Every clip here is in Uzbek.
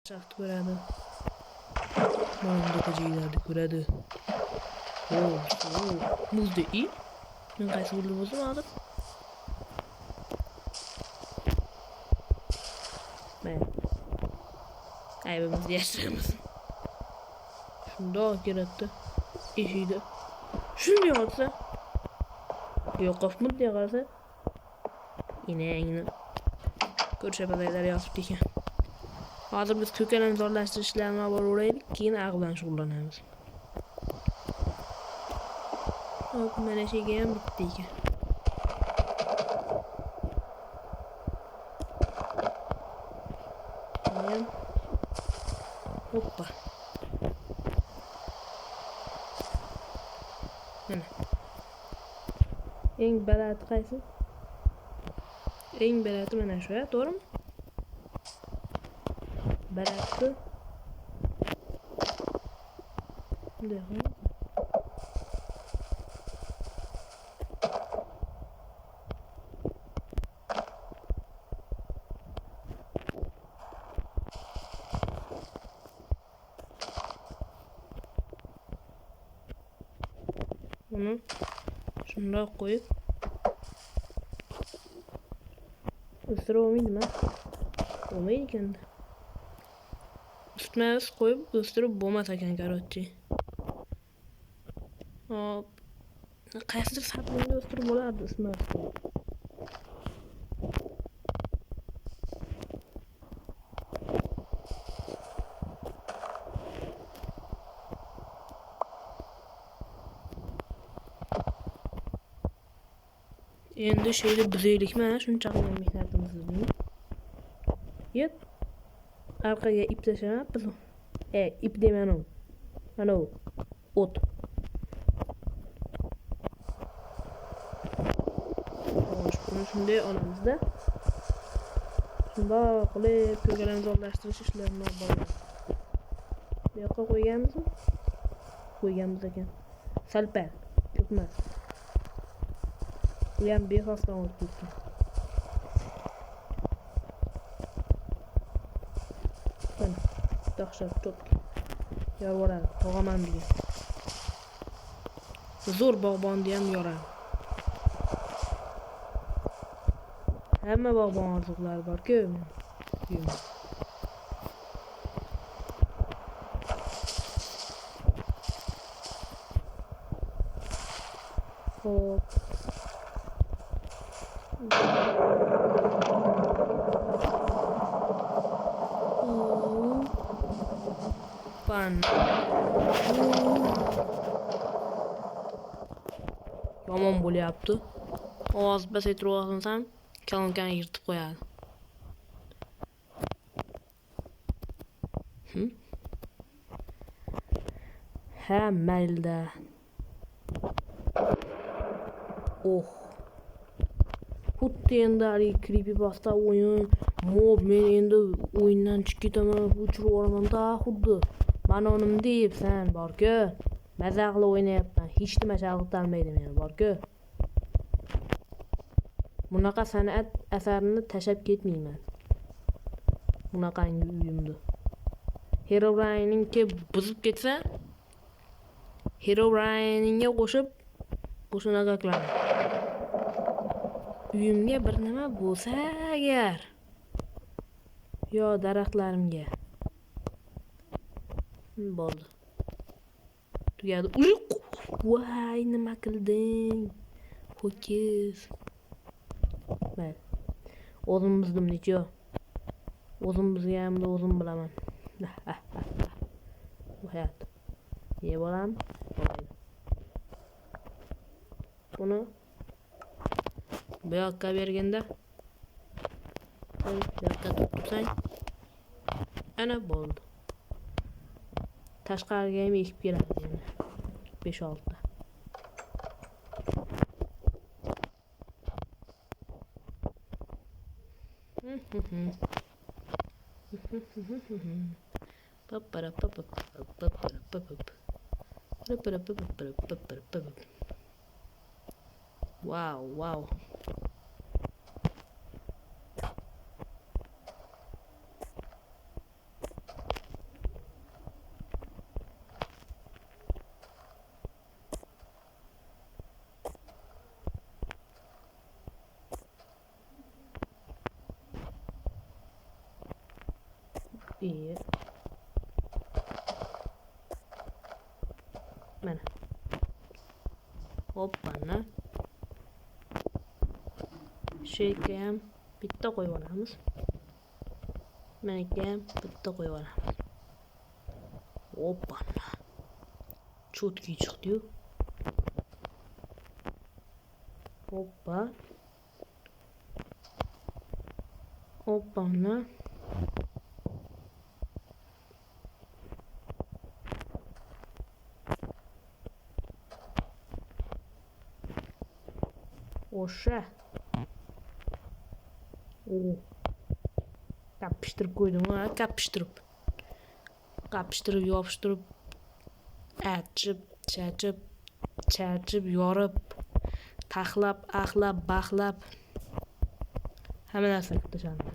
Çaktı ko'radi. Mana ko'chaylarni ko'radi. Muzda i. Men qaysi bo'ldi bo'lsam hozir. Mana. Aybimizni yashiramiz. Shundoq kerakda. Eshikda. Shunday olsa. Yo'qofmi deya qarasa. Inangni ko'rsapazaylar yotibdi ekan. Hozir biz ko'kalamni zorlashtirish ishlarini olib boraylik, keyin aq bilan shug'ullanamiz. Hop, mana shega ham bitti ekan. Hoppa. Mana. Eng baland qaysi? Eng balati mana shu, to'g'rimi? Balati. Bunday. Bunu shundoq qo'yib o'stira olmaydimi? Olmaydi ekan-da. Ustma ust qo'yib o'stirib bo'lmas ekan, короче. Hop. Qaysidir saplinga o'stirib bo'lardi ustma ust. Endi şeyde buzaylikmi, shuncha qilgan mehnatimizni. Yet. Arqaga ip tashlab, ip demanu. Mana u o't. Buni shunday olamizda. Shundoq qilib ko'kalamni zorlashtirish ishlarini olib boramiz. Bu yoqqa qo'yganmizmi? Qo'yganmiz ekan. Salpal, ko'p emas. Bu ham bexosdan olib ketgan. Mana, dahshat top. Yorvoradi, tog'aman degan. Zo'r bog'bonni ham yoradi. Hamma bog'bon orzuqlari bor-ku. Hop. Pan. Yomon bo'lyapti. Ovoz pasaytirib olsam, kalonkani yirtib qo'yadi. Ha, mayda. Xuddi endi creepypasta o'yin, mob men endi o'yindan chiqib ketaman, o'chirib yuboraman-da, xuddi. Mana nima deyapsan, bor-ku. Maza qilib o'ynayapman. Hech nima chalg'itolmaydi meni, bor-ku. Bunaqa san'at asarini tashab ketmayman. Bunaqangi uyimda. Herobrine'ning buzib ketsa, Herobrine'ga qo'shib bu shunaqa qilaman. Uyimga bir nima bo'lsa agar, yo daraxtlarimga. Bo'ldi. Tugadi. Voy, nima qilding? Ho'kiz. Mayli. O'zim bizdimni-ku. O'zim bizgamda o'zim bilaman. Bu hayot. Ye bo'lam? Bo'lmaydi. Buni bu yoqqa berganda bu yoqqa tutsang ana bo'ldi. Tashqariga ham ekib keladi endi. 5-6 ta. Wow. İyi. Mana. Hoppana. Şeyga ham bitta qo'yib olamiz. Menga ham bitta qo'yib olamiz. Hoppana. Cho'tki chiqdi-yu. Hoppa. Hoppana. O'sha. Kapishtirib qo'ydim, kapishtirib. Yopishtirib, achib, chachib, yorib, taxlab, axlab, baxlab hamma narsani tashladim.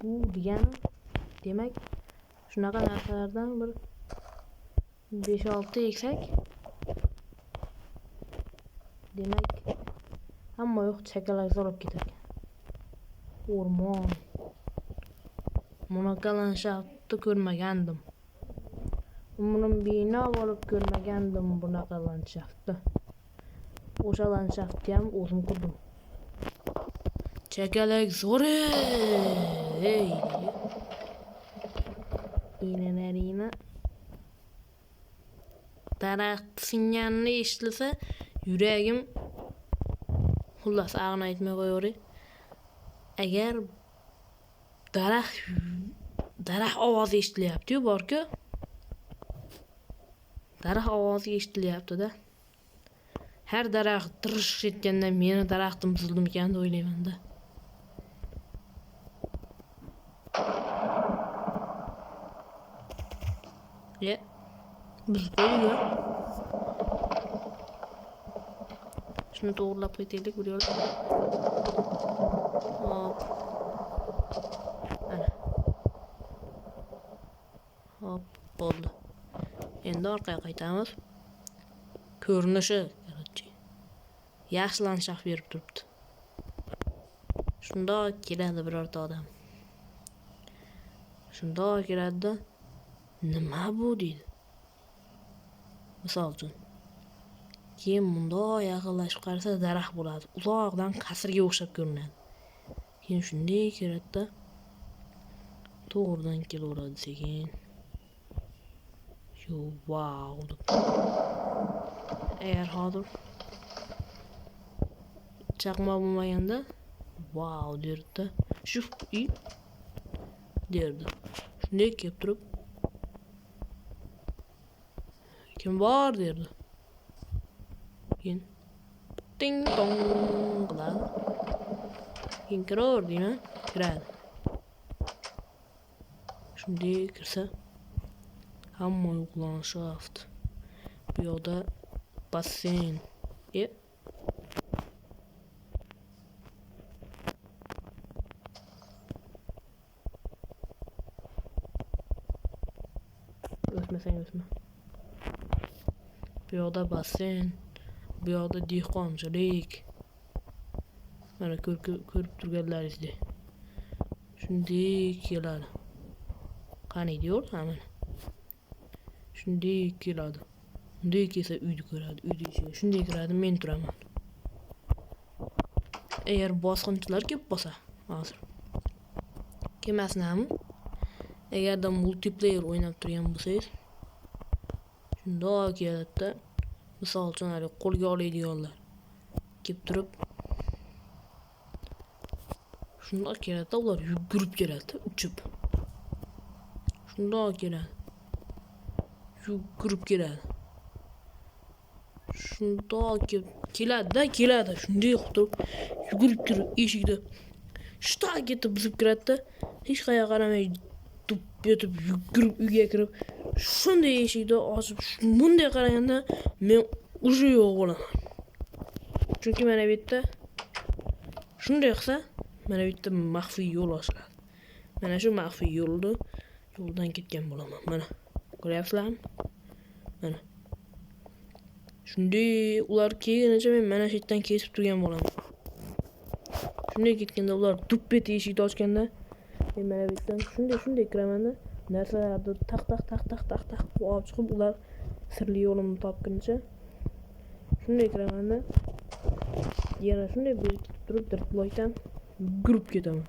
Bu degani demak shunaqa narsalardan bir 5-6 eksak demak hamma yo'q chakalak solib ketar ekan. O'rmon. Bunaqa landshaftni ko'rmagandim. Umrim bino bo'lib ko'rmagandim bunaqa landshaftni. O'sha landshaftni ham o'zim qurdim. Chakalak zo'ri. Ey. Inanarina. Daraxt singanini eshitilsa, yuragim xullas aqni aytmay qo'yaveray. Agar daraxt ovozi eshitilyapti-yu, bor-ku. Daraxt ovozi eshitilyapti-da. Har daraxt tirish etganda meni daraxtim buzildimi ekan deb o'ylayman-da. Biz qo'ydik-ku. Shuni to'g'rilab qo'yaylik bir yo'l. Hop. Ana. Hop, bo'ldi. Endi orqaga qaytamiz. Ko'rinishi yaxshi landshaft berib turibdi. Shundoq keladi birorta odam. Shundoq keladi-da, nima bu deydi. Misol uchun, keyin bundoq yaqinlashib qarasa daraxt bo'ladi. Uzoqdan qasrga o'xshab ko'rinadi. Keyin shunday keladi-da, to'g'ridan kelaveradi sekin. Yo, wow. Agar hozir chaqmoq bo'lmaganda wow derdi. Shuf derdi. Shunday kelib turib, kim bor derdi. Keyin ting tong qiladi. Keyin kiraverdi-mi? Kiradi. Shunday kirsa hamma landshaft. Bu yoqda basseyn. O'sma. Bu yoqda basseyn, bu yoqda dehqonchilik. Mana ko'rib turganlaringizdek. Shunday keladi. Qani diyor, mana. Shunday keladi. Shunday kelsa uyni ko'radi, uyni ichiga. Shunday kiradi, men turaman. Agar bosqinchilar kelib qolsa, hozir kelmasnami? Agarda multiplayer o'ynab turgan bo'lsangiz, shundoq keladi-da, misol uchun qo'lga oladiganlar kelib turib, shundoq keladi-da, ular yugurib keladi, uchib. Shundoq keladi. Yugurib keladi. Shundoq keladi. Shunday qilib yugurib turib eshikda shtak etib buzib kiradi-da, hech qayerga qaramay yetib yugurib uyga kirib, shunday eshikni ochib, bunday qaraganda men уже yo'q bo'laman. Chunki mana bu yerda shunday qilsa, mana bu yerda maxfiy yo'l ochiladi. Mana shu maxfiy yo'ldan ketgan bo'laman. Mana ko'ryapsizlarmi? Mana. Shunday ular kelganicha men mana shu yerdan kesib turgan bo'laman. Shunday ketganda ular duppet eshikni ochganda men mana bu yerdan shunday kiramanda narsalarni taq olib chiqib ular sirli yo'limni topguncha shunday kiramanda yana shunday berkitib turib dirtloydan yugurib ketaman.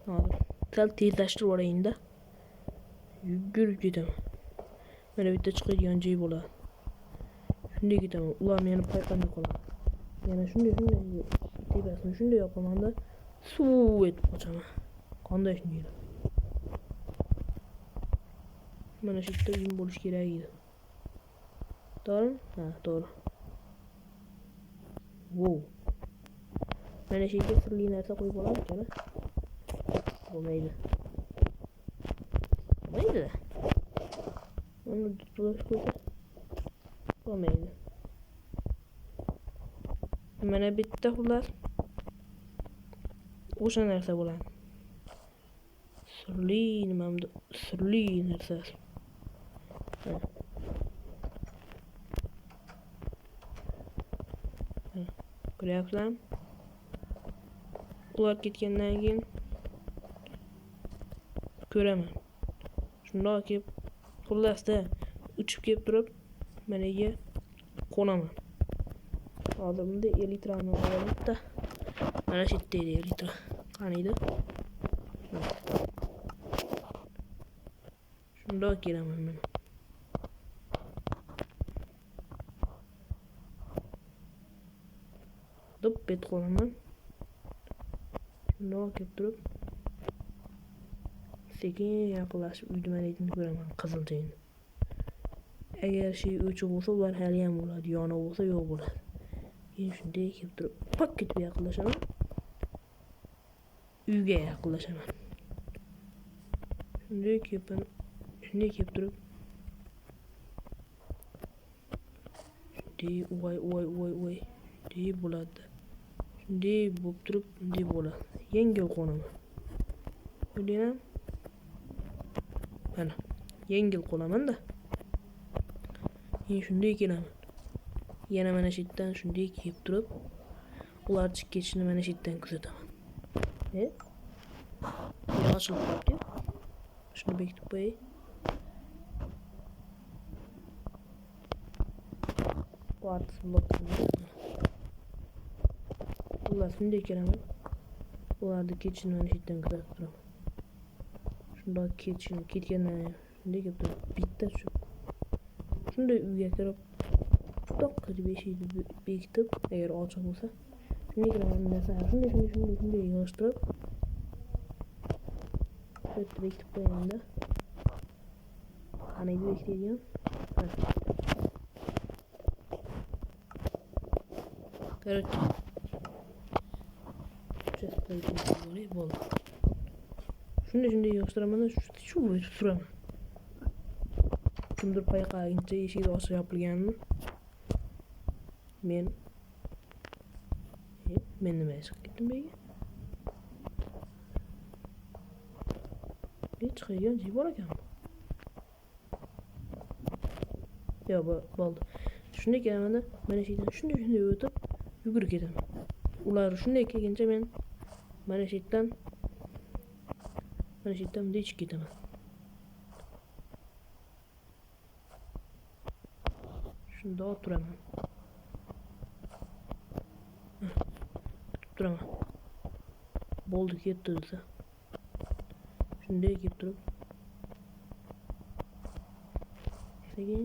Hozir sal tezlashtirib yuborayinda yugurib ketaman. Mana bu yerda chiqadigan joy bo'ladi. Shunday ketaman. Ular meni payqamay qoladi. Yana shunday tepasini shunday yopamanda suv etib qochaman. Qanday shunday? Mana shu yerda uyim bo'lishi kerak edi. To'g'rimi? Ha, to'g'ri. Wow. Mana shu yerga sirli narsa qo'yib olam ekan. Bo'lmaydi. Bo'lmaydi. Uni tutib qo'ysa bo'lmaydi. Mana bitta xullas o'sha narsa bo'ladi. Sirli nimamda sirli narsa. Ko'ryapsizlarmi? Ular ketgandan keyin ko'raman. Shundoq kelib xullasda uchib kelib turib mana yerga qo'naman. Hozir bunda elitrani olaylik-da. Mana shu yerda edi elitra. Qani edi? Shundoq kelaman men. Bet qo'naman. Shundoq kelib turib sekin yaqinlashib uydumaligini ko'raman qizil joyni. Agar shay o'chiq bo'lsa ular hali ham bo'ladi, yoniq bo'lsa yo'q bo'ladi. Keyin shunday kelib turib pak ketib yaqinlashaman. Uyga yaqinlashaman. Shunday kelib turib shunday voy deb bo'ladi. Shunday bo'lib turib bunday bo'ladi. Yengil qo'naman. Ko'rdingizmi? Mana yengil qo'naman-da. Keyin shunday kelaman. Yana mana shu yerdan shunday kelib turib ular chiqib ketishini mana shu yerdan kuzataman. Ochilib qolibdi. Shuni bekitib qo'yay. Quartz blok. Ular shunday kelaman. Ularni ketishini mana shu yerdan kuzatib turaman. Shundoq ketgandan shunday kelib turib bitta shu. Shunday uyga kirib to'q qilib eshikni bekitib, agar ochiq bo'lsa, shunday kiraman narsalar shunday yig'ishtirib bekitib qo'yamda. Qani bekitadigan? Короче, сейчас пойдем bo'ldi. Shunday yig'ishtiraman, shu bo'yicha turaman. Kimdir payqaguncha eshik ochiq yopilganmi? Men nima chiqib ketdim bu yerga? Chiqadigan joy bor ekanmi? Yo'q, bo'ldi. Shunday kelamanda mana shu yerdan shunday o'tib yugurib ketaman. Ular shunday kelguncha men mana shu yerdan bunday chiqib ketaman. Shundoq turaman. Bo'ldi, ketdi desa. Shunday kelib turib sekin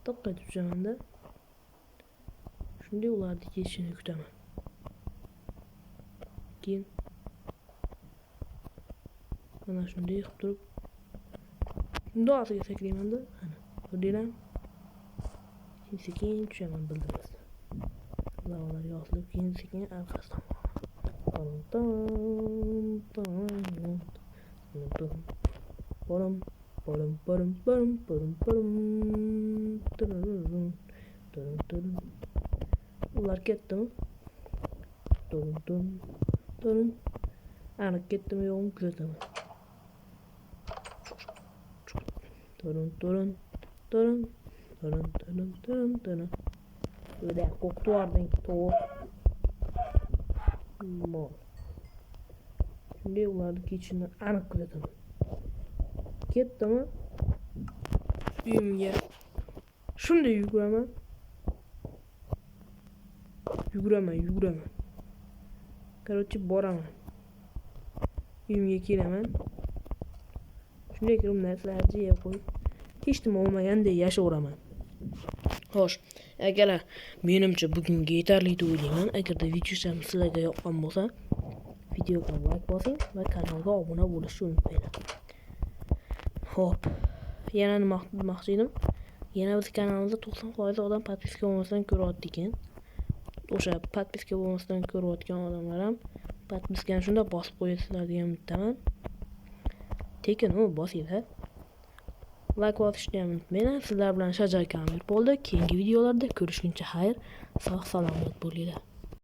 to'qqa tushamanda shunday ularni ketishini kutaman. Keyin mana shunday qilib turib shundoq osiga sakraymanda, ana ko'rdinglarmi? Sekin tushaman bildirmasdan. Lavlarga osilib keyin sekin orqasidan ular ketdimi? Aniq ketdimi yo'qmi kuzataman. Böyle koktu ardın toğu. mol. Shunday ularni ketishini aniq kuzataman. Ketdimi? Uyimga shunday yuguraman. Yuguraman. Короче, boraman. Uyimga kelaman. Shunday kirib narsalarni yeb qo'yib, hech nima bo'lmaganday yashayveraman. Xo'sh, akalar, menimcha bugunga yetarli deb o'ylayman. Agarda videoim sizlarga yoqqan bo'lsa, videoga like bosing va kanalga obuna bo'lishni unutmanglar. Xo'p, yana nima demoqchi edim? Yana biz kanalimizda 90% odam podpiska bo'lmasdan ko'ryapti ekan. O'sha podpiska bo'lmasdan ko'rayotgan odamlar ham podpiskani shunda bosib qo'yasizlar degan umiddaman. Tekin u bosinglar. Like bosishni ham unutmanglar. Sizlar bilan Shajar Kamir bo'ldi. Keyingi videolarda ko'rishguncha xayr, sog' salomat bo'linglar.